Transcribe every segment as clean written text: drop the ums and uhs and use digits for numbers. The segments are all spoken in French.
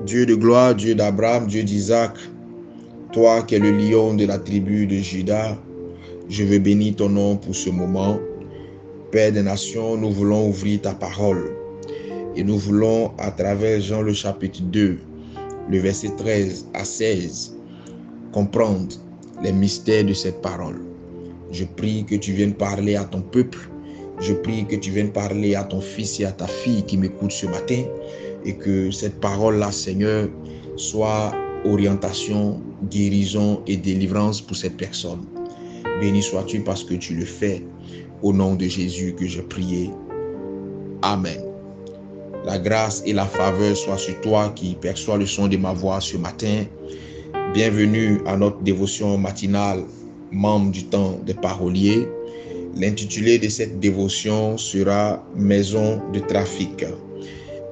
Dieu de gloire, Dieu d'Abraham, Dieu d'Isaac, toi qui es le lion de la tribu de Juda, je veux bénir ton nom pour ce moment. Père des nations, nous voulons ouvrir ta parole et nous voulons, à travers Jean le chapitre 2, le verset 13 à 16, comprendre les mystères de cette parole. Je prie que tu viennes parler à ton peuple. Je prie que tu viennes parler à ton fils et à ta fille qui m'écoutent ce matin et que cette parole-là, Seigneur, soit orientation, guérison et délivrance pour cette personne. Béni sois-tu parce que tu le fais. Au nom de Jésus que je prie. Amen. La grâce et la faveur soient sur toi qui perçois le son de ma voix ce matin. Bienvenue à notre dévotion matinale, membre du temps des paroliers. L'intitulé de cette dévotion sera « Maison de trafic ».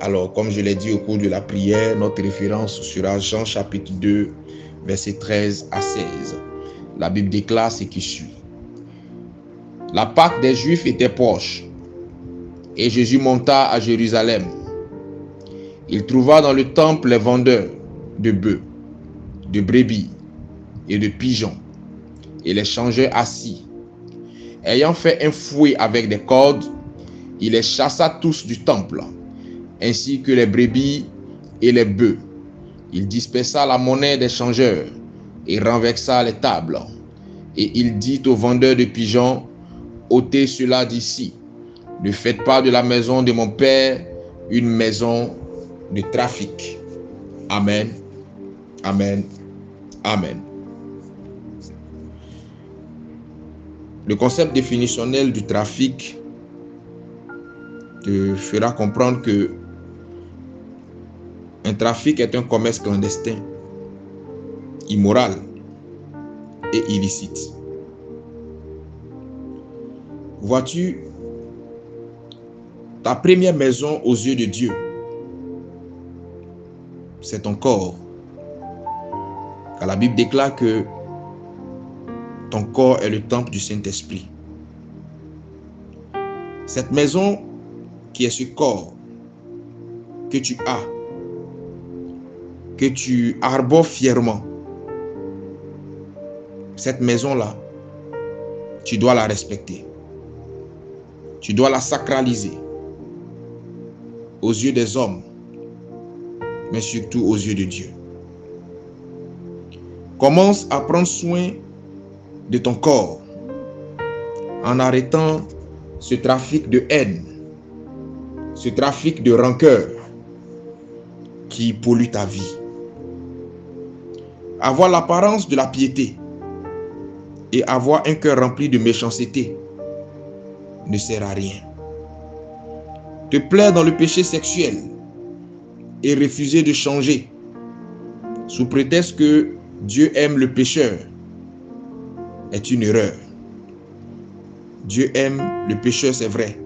Alors, comme je l'ai dit au cours de la prière, notre référence sera Jean chapitre 2, versets 13 à 16. La Bible déclare ce qui suit. La Pâque des Juifs était proche et Jésus monta à Jérusalem. Il trouva dans le temple les vendeurs de bœufs, de brebis et de pigeons et les changeurs assis. Ayant fait un fouet avec des cordes, il les chassa tous du temple, ainsi que les brebis et les bœufs. Il dispersa la monnaie des changeurs et renversa les tables. Et il dit aux vendeurs de pigeons, ôtez cela d'ici. Ne faites pas de la maison de mon Père une maison de trafic. Amen. Amen. Amen. Le concept définitionnel du trafic te fera comprendre que un trafic est un commerce clandestin, immoral et illicite. Vois-tu, ta première maison aux yeux de Dieu, c'est ton corps. Car la Bible déclare que ton corps est le temple du Saint-Esprit. Cette maison qui est ce corps que tu as, que tu arbores fièrement, cette maison-là, tu dois la respecter. Tu dois la sacraliser aux yeux des hommes, mais surtout aux yeux de Dieu. Commence à prendre soin de ton corps en arrêtant ce trafic de haine, ce trafic de rancœur qui pollue ta vie. Avoir l'apparence de la piété et avoir un cœur rempli de méchanceté ne sert à rien. Te plaire dans le péché sexuel et refuser de changer sous prétexte que Dieu aime le pécheur est une erreur. Dieu aime le pécheur, c'est vrai,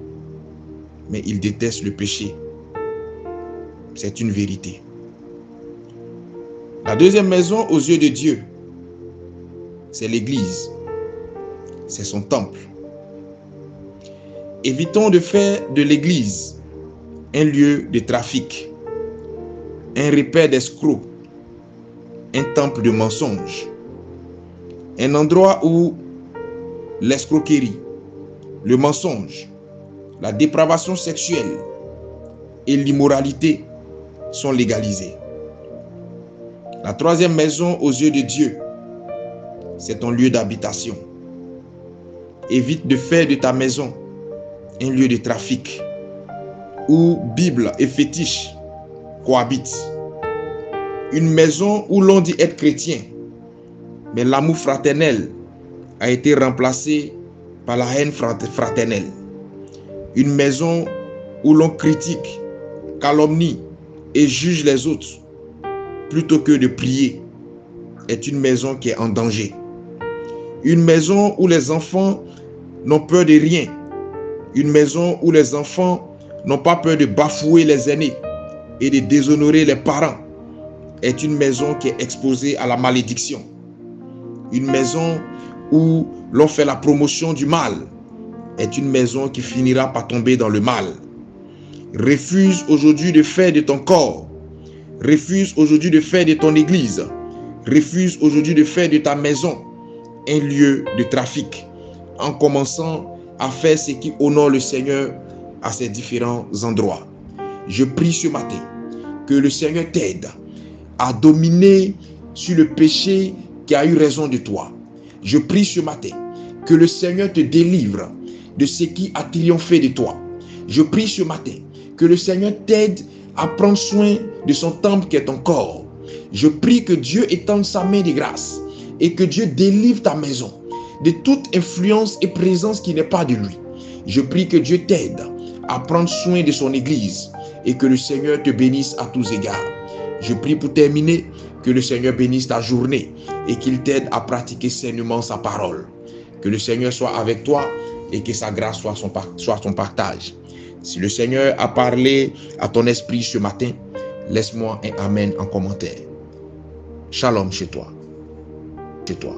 mais il déteste le péché. C'est une vérité. La deuxième maison aux yeux de Dieu, c'est l'Église. C'est son temple. Évitons de faire de l'Église un lieu de trafic, un repère d'escrocs, un temple de mensonges, un endroit où l'escroquerie, le mensonge, la dépravation sexuelle et l'immoralité sont légalisés. La troisième maison aux yeux de Dieu, c'est ton lieu d'habitation. Évite de faire de ta maison un lieu de trafic où Bible et fétiche cohabitent. Une maison où l'on dit être chrétien, mais l'amour fraternel a été remplacé par la haine fraternelle. Une maison où l'on critique, calomnie et juge les autres plutôt que de prier est une maison qui est en danger. Une maison où les enfants n'ont peur de rien. Une maison où les enfants n'ont pas peur de bafouer les aînés et de déshonorer les parents est une maison qui est exposée à la malédiction. Une maison où l'on fait la promotion du mal est une maison qui finira par tomber dans le mal. Refuse aujourd'hui de faire de ton corps, Refuse aujourd'hui de faire de ton église, refuse aujourd'hui de faire de ta maison un lieu de trafic, en commençant à faire ce qui honore le Seigneur à ces différents endroits. Je prie ce matin que le Seigneur t'aide à dominer sur le péché qui a eu raison de toi. Je prie ce matin que le Seigneur te délivre de ce qui a triomphé de toi. Je prie ce matin que le Seigneur t'aide à prendre soin de son temple qui est ton corps. Je prie que Dieu étende sa main de grâce et que Dieu délivre ta maison de toute influence et présence qui n'est pas de lui. Je prie que Dieu t'aide à prendre soin de son église et que le Seigneur te bénisse à tous égards. Je prie pour terminer que le Seigneur bénisse ta journée et qu'il t'aide à pratiquer sainement sa parole. Que le Seigneur soit avec toi et que sa grâce soit son partage. Si le Seigneur a parlé à ton esprit ce matin, laisse-moi un amen en commentaire. Shalom chez toi. Chez toi.